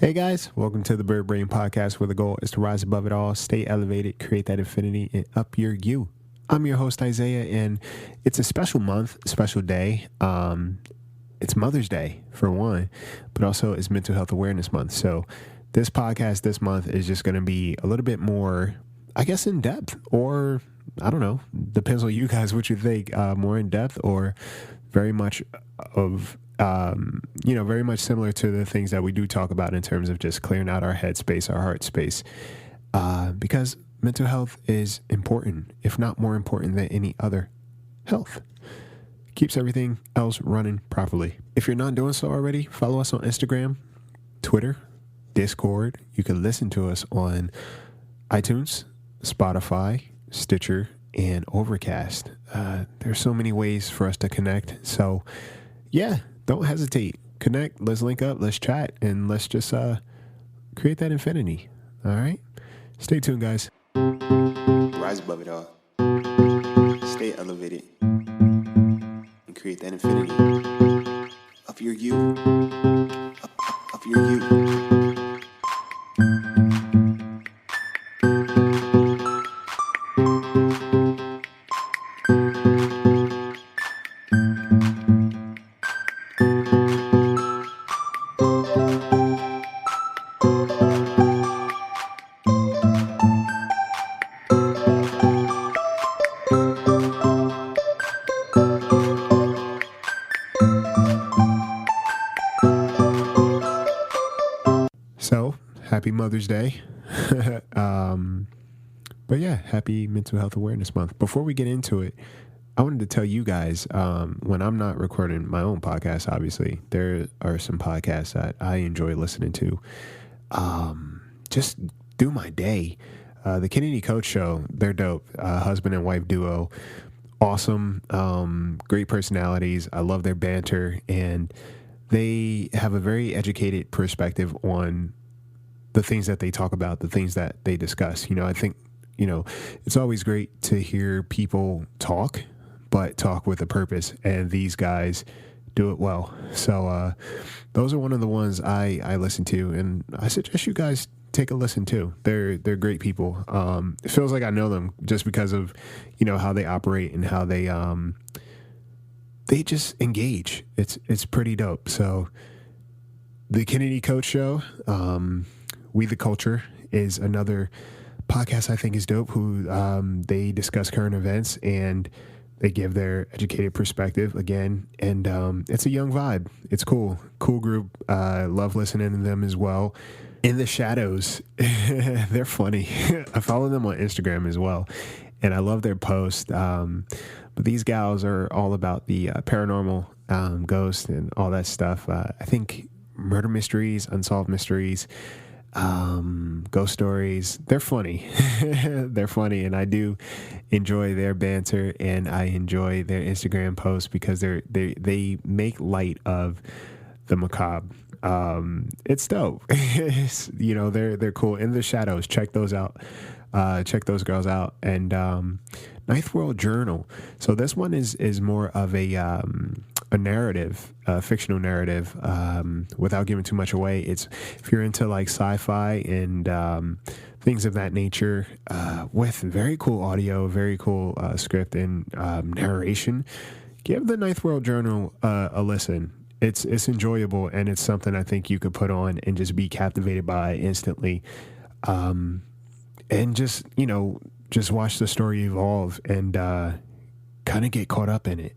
Hey guys, welcome to the Birdbrain podcast where the goal is to rise above it all, stay elevated, create that infinity, and up your you. I'm your host, Isaiah, and it's a special month, special day. It's Mother's Day, for one, but also it's Mental Health Awareness Month. So this podcast this month is just going to be a little bit more, I guess, in depth, or I don't know, depends on you guys what you think, more in depth or very much of very much similar to the things that we do talk about in terms of just clearing out our headspace, our heart space, because mental health is important, if not more important than any other health. Keeps everything else running properly. If you're not doing so already, follow us on Instagram, Twitter, Discord. You can listen to us on iTunes, Spotify, Stitcher, and Overcast. There's so many ways for us to connect. So, yeah, don't hesitate. Connect. Let's link up. Let's chat. And let's just create that infinity. All right? Stay tuned, guys. Rise above it all. Stay elevated. And create that infinity. Of your you. Of your you. So, happy Mother's Day. But yeah, happy Mental Health Awareness Month. Before we get into it, I wanted to tell you guys, when I'm not recording my own podcast, obviously, there are some podcasts that I enjoy listening to. Just through my day. The Kennedy Koch show, they're dope. Husband and wife duo. Awesome. Great personalities. I love their banter. And they have a very educated perspective on the things that they talk about, the things that they discuss. I think, it's always great to hear people talk, but talk with a purpose. And these guys do it well. So those are one of the ones I listen to. And I suggest you guys take a listen too. They're great people. It feels like I know them just because of, how they operate and how they just engage. It's pretty dope. So the Kennedy Koch show, We the Culture, is another podcast I think is dope, who they discuss current events and they give their educated perspective again. And it's a young vibe. It's cool group. Love listening to them as well. In the Shadows, they're funny. I follow them on Instagram as well, and I love their posts. But these gals are all about the paranormal, ghosts, and all that stuff. I think murder mysteries, unsolved mysteries, ghost stories. They're funny. They're funny, and I do enjoy their banter, and I enjoy their Instagram posts because they make light of the macabre. It's dope. They're cool. In the Shadows, check those out. Check those girls out. And Ninth World Journal. So this one is more of a narrative, a fictional narrative, without giving too much away. It's if you're into like sci-fi and things of that nature, with very cool audio, very cool script and narration, give the Ninth World Journal a listen. It's enjoyable, and it's something I think you could put on and just be captivated by instantly, and just watch the story evolve and kind of get caught up in it.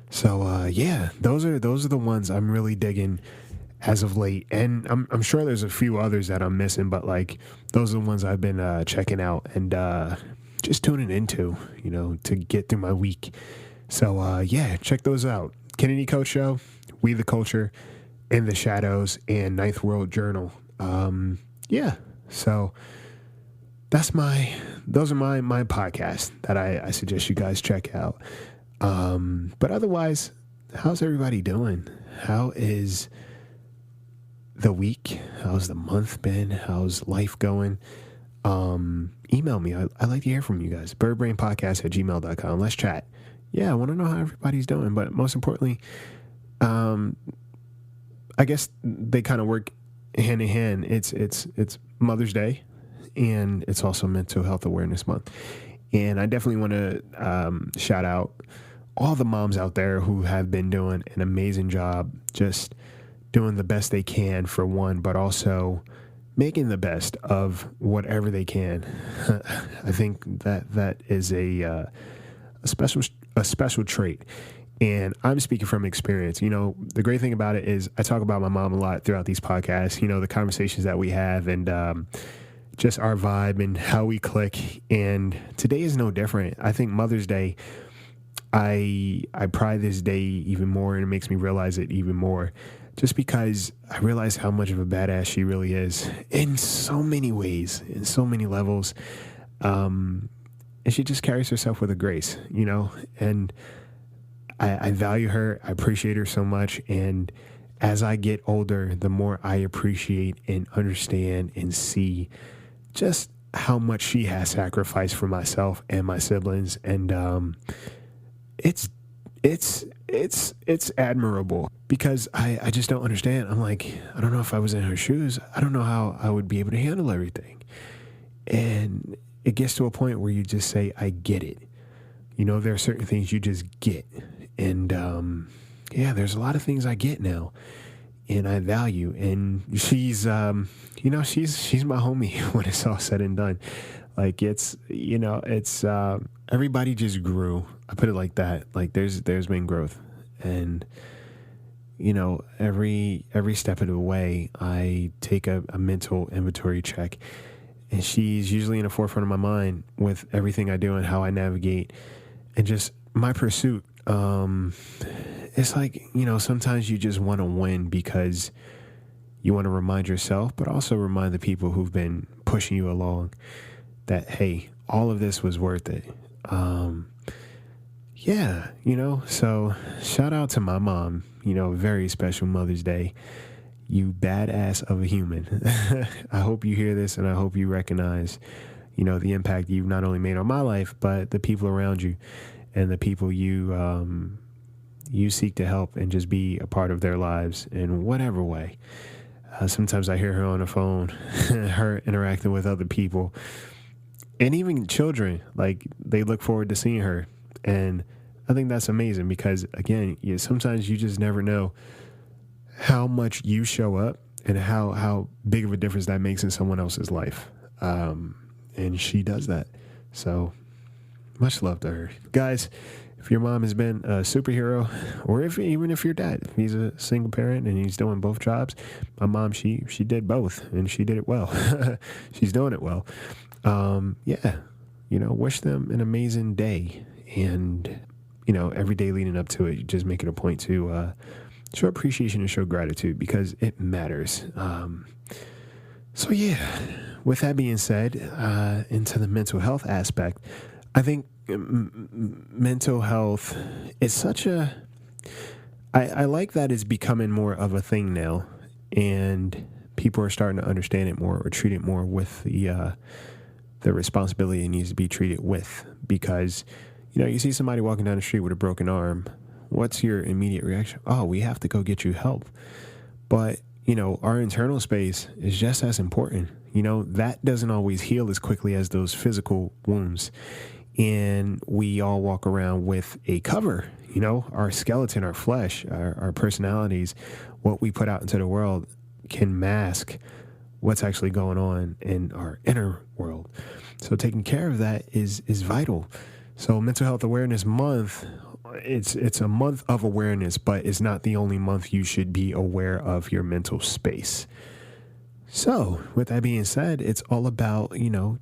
So yeah, those are the ones I'm really digging as of late, and I'm sure there's a few others that I'm missing, but like those are the ones I've been checking out and just tuning into, to get through my week. So yeah, check those out. Kennedy Koch Show, We the Culture, In the Shadows, and Ninth World Journal. Yeah, so those are my podcasts that I suggest you guys check out. But otherwise, how's everybody doing? How is the week? How's the month been? How's life going? Email me. I like to hear from you guys. birdbrainpodcast@gmail.com. Let's chat. Yeah, I want to know how everybody's doing. But most importantly, I guess they kind of work hand in hand. It's Mother's Day, and it's also Mental Health Awareness Month. And I definitely want to shout out all the moms out there who have been doing an amazing job, just doing the best they can for one, but also making the best of whatever they can. I think that is a special trait. And I'm speaking from experience. The great thing about it is I talk about my mom a lot throughout these podcasts, the conversations that we have, and just our vibe and how we click. And today is no different. I think Mother's Day, I pride this day even more, and it makes me realize it even more, just because I realize how much of a badass she really is in so many ways, in so many levels. And she just carries herself with a grace, and I value her. I appreciate her so much. And as I get older, the more I appreciate and understand and see just how much she has sacrificed for myself and my siblings. And it's admirable, because I just don't understand. I'm like, I don't know if I was in her shoes. I don't know how I would be able to handle everything. And it gets to a point where you just say, I get it. There are certain things you just get. And there's a lot of things I get now, and I value. And she's my homie when it's all said and done. Like it's everybody just grew. I put it like that. Like there's been growth, and every step of the way I take a mental inventory check, and she's usually in the forefront of my mind with everything I do and how I navigate and just my pursuit. It's like, sometimes you just want to win because you want to remind yourself, but also remind the people who've been pushing you along that, hey, all of this was worth it. So shout out to my mom, very special Mother's Day. You badass of a human. I hope you hear this, and I hope you recognize, the impact you've not only made on my life, but the people around you and the people you seek to help and just be a part of their lives in whatever way. Sometimes I hear her on the phone, her interacting with other people, and even children, like they look forward to seeing her. And I think that's amazing because, again, sometimes you just never know how much you show up and how big of a difference that makes in someone else's life. And she does that. So much love to her. Guys, if your mom has been a superhero, or even if your dad, if he's a single parent and he's doing both jobs, my mom, she did both, and she did it well. She's doing it well. Wish them an amazing day. And, every day leading up to it, you just make it a point to show appreciation and show gratitude, because it matters. With that being said, into the mental health aspect, I think mental health is such I like that it's becoming more of a thing now, and people are starting to understand it more or treat it more with the responsibility it needs to be treated with. Because, you see somebody walking down the street with a broken arm, what's your immediate reaction? Oh, we have to go get you help. But, our internal space is just as important. That doesn't always heal as quickly as those physical wounds. And we all walk around with a cover, our skeleton, our flesh, our personalities, what we put out into the world can mask what's actually going on in our inner world. So taking care of that is vital. So Mental Health Awareness Month, it's a month of awareness, but it's not the only month you should be aware of your mental space. So with that being said, it's all about,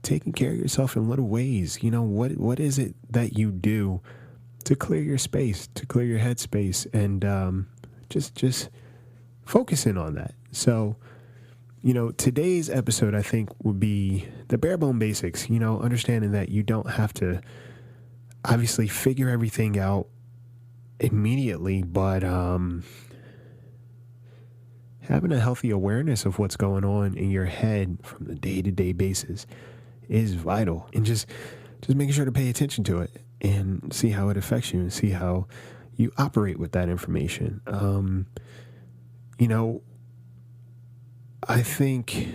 taking care of yourself in little ways. What is it that you do to clear your space, to clear your headspace, and just focusing on that. So, today's episode, I think, would be the bare bone basics, understanding that you don't have to obviously figure everything out immediately, but having a healthy awareness of what's going on in your head from the day-to-day basis is vital. And just making sure to pay attention to it and see how it affects you and see how you operate with that information. I think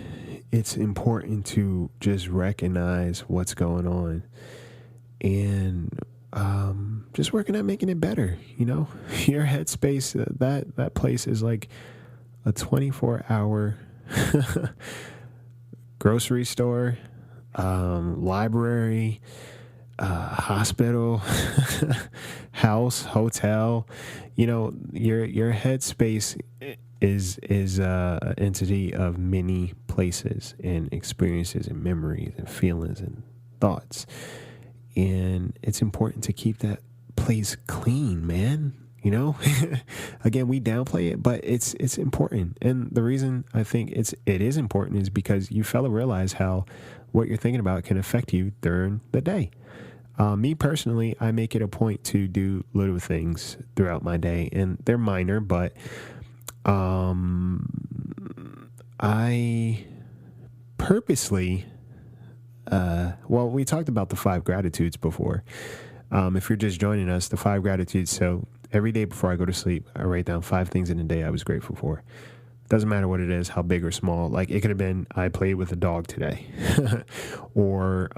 it's important to just recognize what's going on and just working at making it better. Your headspace, that place is like a 24-hour grocery store, library, hospital, house, hotel. Your headspace is an entity of many places and experiences and memories and feelings and thoughts. And it's important to keep that place clean, man. Again, we downplay it, but it's important. And the reason I think it is important is because you fella realize how what you're thinking about can affect you during the day. Me personally, I make it a point to do little things throughout my day, and they're minor, but I purposely, we talked about the 5 gratitudes before. If you're just joining us, the 5 gratitudes. So every day before I go to sleep, I write down 5 things in the day I was grateful for. Doesn't matter what it is, how big or small. Like it could have been, I played with a dog today. Or,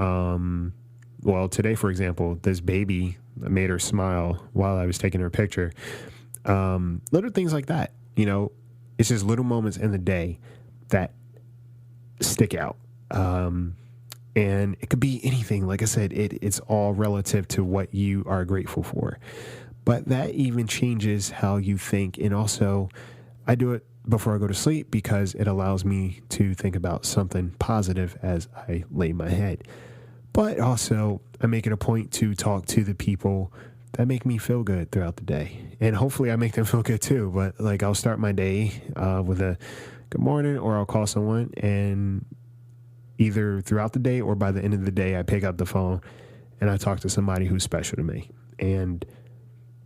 today, for example, this baby made her smile while I was taking her picture. Little things like that, it's just little moments in the day that stick out. And it could be anything. Like I said, it's all relative to what you are grateful for. But that even changes how you think. And also, I do it before I go to sleep because it allows me to think about something positive as I lay my head. But also, I make it a point to talk to the people that make me feel good throughout the day. And hopefully I make them feel good too. But like I'll start my day with a good morning, or I'll call someone, and either throughout the day or by the end of the day, I pick up the phone and I talk to somebody who's special to me. And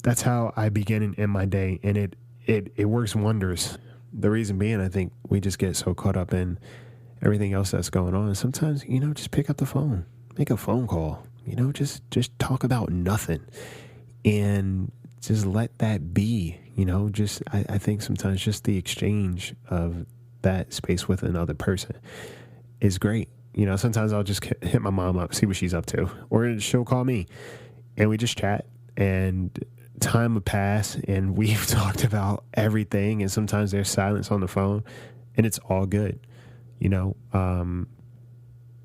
that's how I begin and end my day. And it works wonders. The reason being, I think we just get so caught up in everything else that's going on. Sometimes, just pick up the phone, make a phone call, just talk about nothing and just let that be, I think sometimes just the exchange of that space with another person is great. Sometimes I'll just hit my mom up, see what she's up to, or she'll call me and we just chat, and time will pass and we've talked about everything. And sometimes there's silence on the phone and it's all good,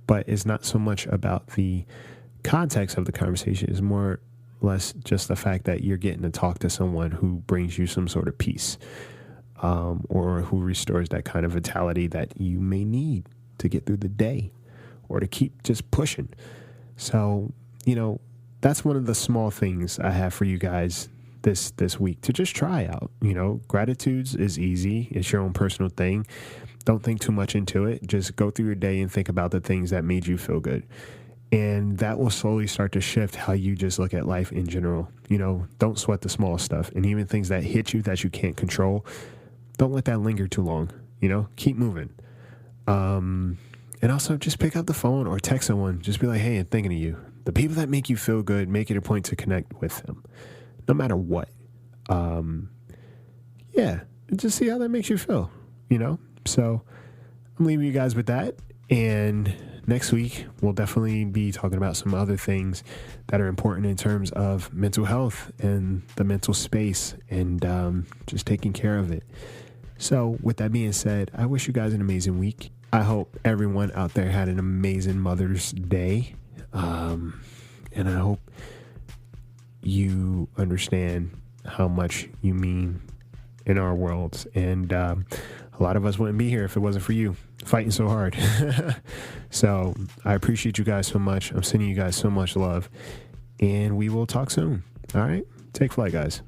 but it's not so much about the context of the conversation. It's more or less just the fact that you're getting to talk to someone who brings you some sort of peace, or who restores that kind of vitality that you may need to get through the day or to keep just pushing. So, that's one of the small things I have for you guys this week to just try out. Gratitudes is easy. It's your own personal thing. Don't think too much into it. Just go through your day and think about the things that made you feel good. And that will slowly start to shift how you just look at life in general. Don't sweat the small stuff. And even things that hit you that you can't control, don't let that linger too long. Keep moving. And also just pick up the phone or text someone. Just be like, hey, I'm thinking of you. The people that make you feel good, make it a point to connect with them, no matter what. Just see how that makes you feel, So I'm leaving you guys with that. And next week, we'll definitely be talking about some other things that are important in terms of mental health and the mental space and just taking care of it. So with that being said, I wish you guys an amazing week. I hope everyone out there had an amazing Mother's Day. And I hope you understand how much you mean in our worlds. And a lot of us wouldn't be here if it wasn't for you fighting so hard. So I appreciate you guys so much. I'm sending you guys so much love. And we will talk soon. All right? Take flight, guys.